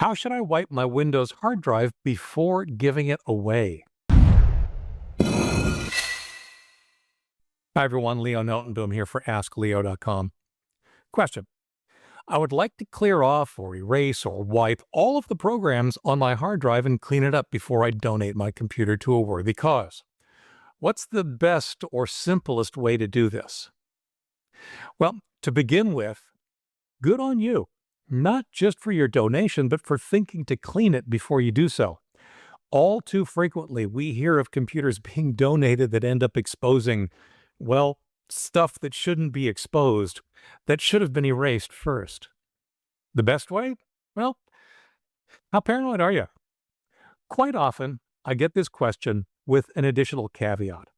How should I wipe my Windows hard drive before giving it away? Hi everyone, Leo Notenboom here for askleo.com. Question. I would like to clear off or erase or wipe all of the programs on my hard drive and clean it up before I donate my computer to a worthy cause. What's the best or simplest way to do this? Well, to begin with, good on you. Not just for your donation, but for thinking to clean it before you do so. All too frequently, we hear of computers being donated that end up exposing, well, stuff that shouldn't be exposed, that should have been erased first. The best way? Well, how paranoid are you? Quite often, I get this question with an additional caveat.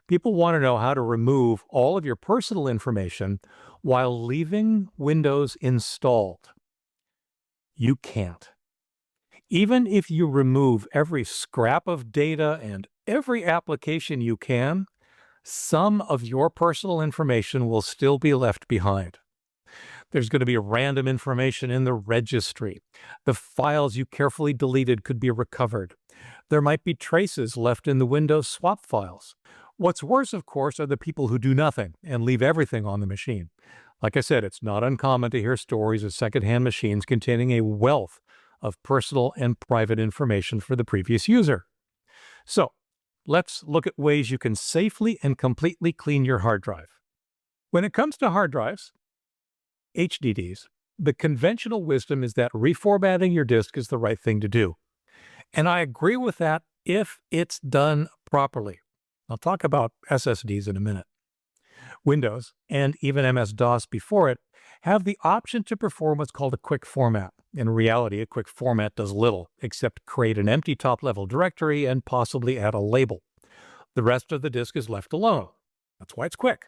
People want to know how to remove all of your personal information while leaving Windows installed. You can't. Even if you remove every scrap of data and every application you can, some of your personal information will still be left behind. There's going to be random information in the registry. The files you carefully deleted could be recovered. There might be traces left in the Windows swap files. What's worse, of course, are the people who do nothing and leave everything on the machine. Like I said, it's not uncommon to hear stories of secondhand machines containing a wealth of personal and private information for the previous user. So, let's look at ways you can safely and completely clean your hard drive. When it comes to hard drives, HDDs, the conventional wisdom is that reformatting your disk is the right thing to do. And I agree with that if it's done properly. I'll talk about SSDs in a minute. Windows, and even MS-DOS before it, have the option to perform what's called a quick format. In reality, a quick format does little, except create an empty top-level directory and possibly add a label. The rest of the disk is left alone. That's why it's quick.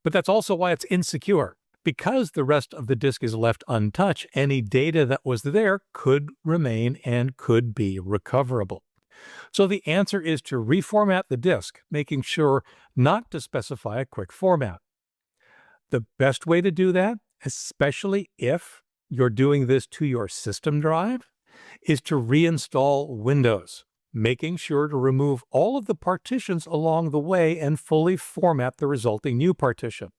But that's also why it's insecure. Because the rest of the disk is left untouched, any data that was there could remain and could be recoverable. So the answer is to reformat the disk, making sure not to specify a quick format. The best way to do that, especially if you're doing this to your system drive, is to reinstall Windows, making sure to remove all of the partitions along the way and fully format the resulting new partition.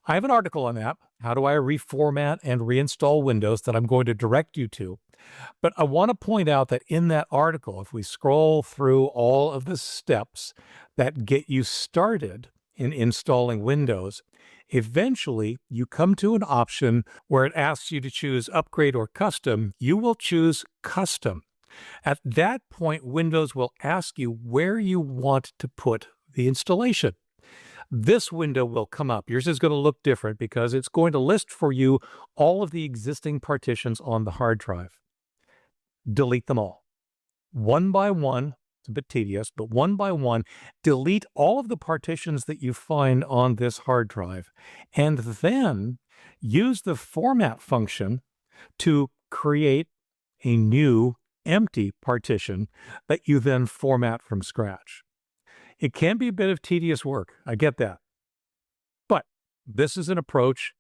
I have an article on that, how do I reformat and reinstall Windows, that I'm going to direct you to. But I want to point out that in that article, if we scroll through all of the steps that get you started in installing Windows, eventually you come to an option where it asks you to choose Upgrade or Custom. You will choose Custom. At that point, Windows will ask you where you want to put the installation. This window will come up. Yours is going to look different because it's going to list for you all of the existing partitions on the hard drive. Delete them all. One by one, it's a bit tedious, but one by one, delete all of the partitions that you find on this hard drive, and then use the format function to create a new empty partition that you then format from scratch. It can be a bit of tedious work, I get that. But this is an approach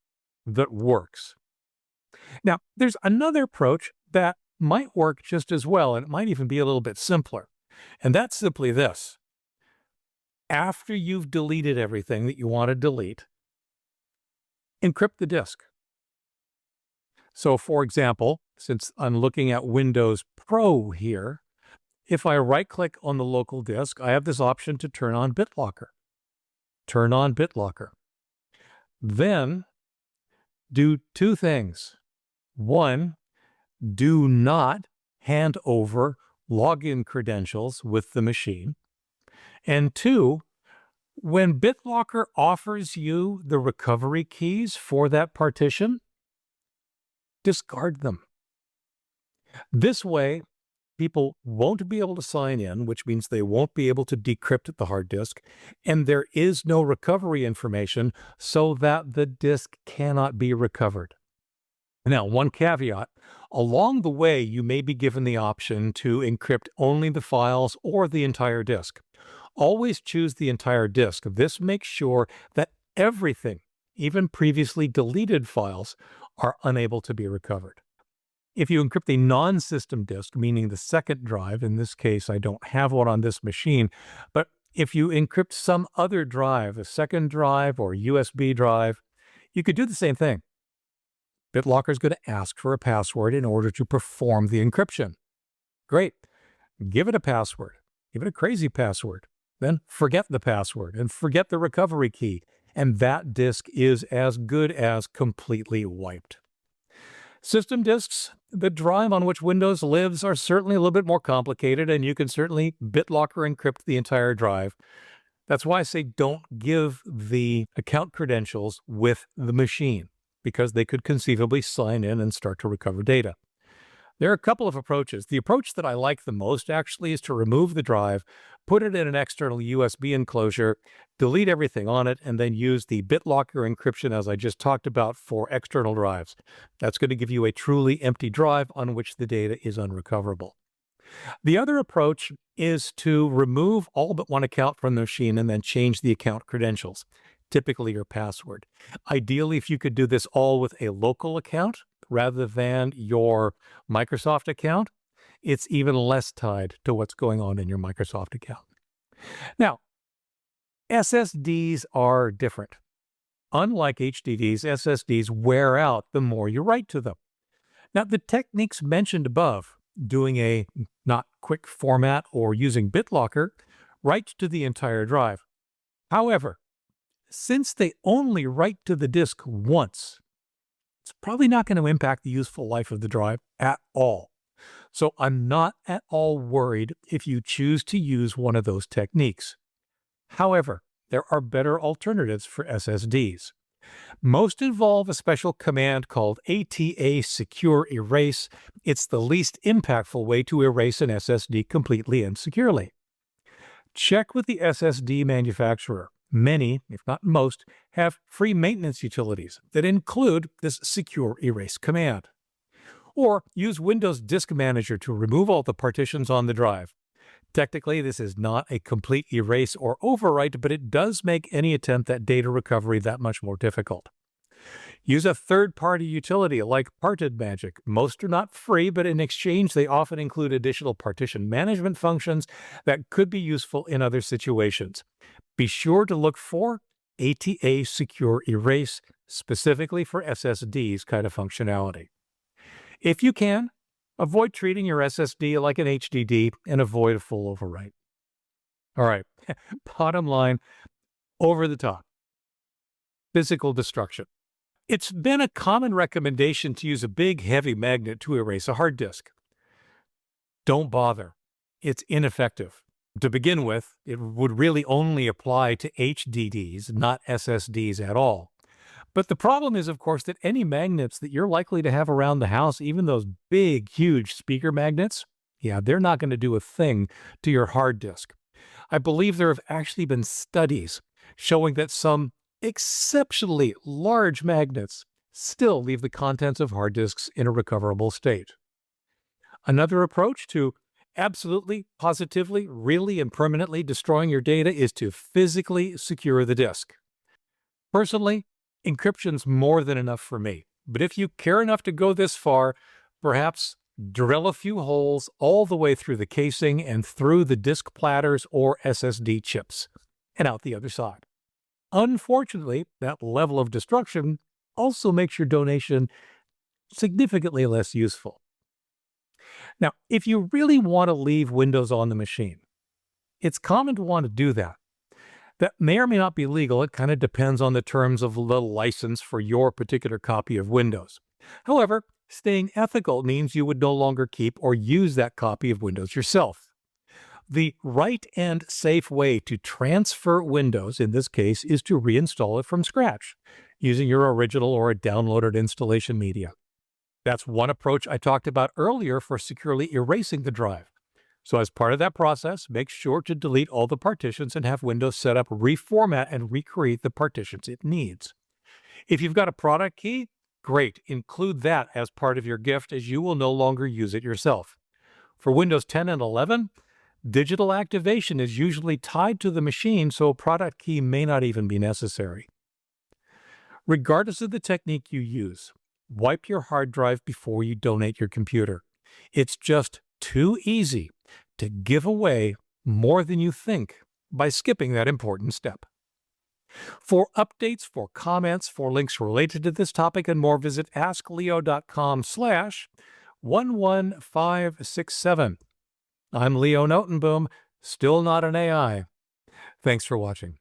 that works. Now, there's another approach that might work just as well, and it might even be a little bit simpler. And that's simply this. After you've deleted everything that you want to delete, encrypt the disk. So, for example, since I'm looking at Windows Pro here, if I right-click on the local disk, I have this option to turn on BitLocker. Turn on BitLocker. Then, do two things. One, do not hand over login credentials with the machine. And two, when BitLocker offers you the recovery keys for that partition, discard them. This way, people won't be able to sign in, which means they won't be able to decrypt the hard disk, and there is no recovery information so that the disk cannot be recovered. Now, one caveat, along the way, you may be given the option to encrypt only the files or the entire disk. Always choose the entire disk. This makes sure that everything, even previously deleted files, are unable to be recovered. If you encrypt a non-system disk, meaning the second drive, in this case, I don't have one on this machine, but if you encrypt some other drive, a second drive or USB drive, you could do the same thing. BitLocker is going to ask for a password in order to perform the encryption. Great. Give it a password. Give it a crazy password. Then forget the password and forget the recovery key. And that disk is as good as completely wiped. System disks, the drive on which Windows lives, are certainly a little bit more complicated, and you can certainly BitLocker encrypt the entire drive. That's why I say don't give the account credentials with the machine, because they could conceivably sign in and start to recover data. There are a couple of approaches. The approach that I like the most actually is to remove the drive, put it in an external USB enclosure, delete everything on it, and then use the BitLocker encryption as I just talked about for external drives. That's going to give you a truly empty drive on which the data is unrecoverable. The other approach is to remove all but one account from the machine and then change the account credentials, typically your password. Ideally, if you could do this all with a local account rather than your Microsoft account, it's even less tied to what's going on in your Microsoft account. Now, SSDs are different. Unlike HDDs, SSDs wear out the more you write to them. Now, the techniques mentioned above, doing a not quick format or using BitLocker, write to the entire drive. However, since they only write to the disk once, it's probably not going to impact the useful life of the drive at all. So I'm not at all worried if you choose to use one of those techniques. However, there are better alternatives for SSDs. Most involve a special command called ATA Secure Erase. It's the least impactful way to erase an SSD completely and securely. Check with the SSD manufacturer. Many, if not most, have free maintenance utilities that include this secure erase command. Or use Windows Disk Manager to remove all the partitions on the drive. Technically, this is not a complete erase or overwrite, but it does make any attempt at data recovery that much more difficult. Use a third-party utility like Parted Magic. Most are not free, but in exchange, they often include additional partition management functions that could be useful in other situations. Be sure to look for ATA Secure Erase, specifically for SSDs kind of functionality. If you can, avoid treating your SSD like an HDD and avoid a full overwrite. All right, bottom line, over the top. Physical destruction. It's been a common recommendation to use a big, heavy magnet to erase a hard disk. Don't bother. It's ineffective. To begin with, it would really only apply to HDDs, not SSDs at all. But the problem is, of course, that any magnets that you're likely to have around the house, even those big, huge speaker magnets, they're not going to do a thing to your hard disk. I believe there have actually been studies showing that some exceptionally large magnets still leave the contents of hard disks in a recoverable state. Another approach to absolutely, positively, really, and permanently destroying your data is to physically secure the disk. Personally, encryption's more than enough for me, but if you care enough to go this far, perhaps drill a few holes all the way through the casing and through the disk platters or SSD chips, and out the other side. Unfortunately, that level of destruction also makes your donation significantly less useful. Now, if you really want to leave Windows on the machine, it's common to want to do that. That may or may not be legal. It kind of depends on the terms of the license for your particular copy of Windows. However, staying ethical means you would no longer keep or use that copy of Windows yourself. The right and safe way to transfer Windows, in this case, is to reinstall it from scratch, using your original or a downloaded installation media. That's one approach I talked about earlier for securely erasing the drive. So as part of that process, make sure to delete all the partitions and have Windows set up reformat and recreate the partitions it needs. If you've got a product key, great, include that as part of your gift, as you will no longer use it yourself. For Windows 10 and 11, digital activation is usually tied to the machine, so a product key may not even be necessary. Regardless of the technique you use, wipe your hard drive before you donate your computer. It's just too easy to give away more than you think by skipping that important step. For updates, for comments, for links related to this topic and more, visit askleo.com/11567. I'm Leo Notenboom, still not an AI. Thanks for watching.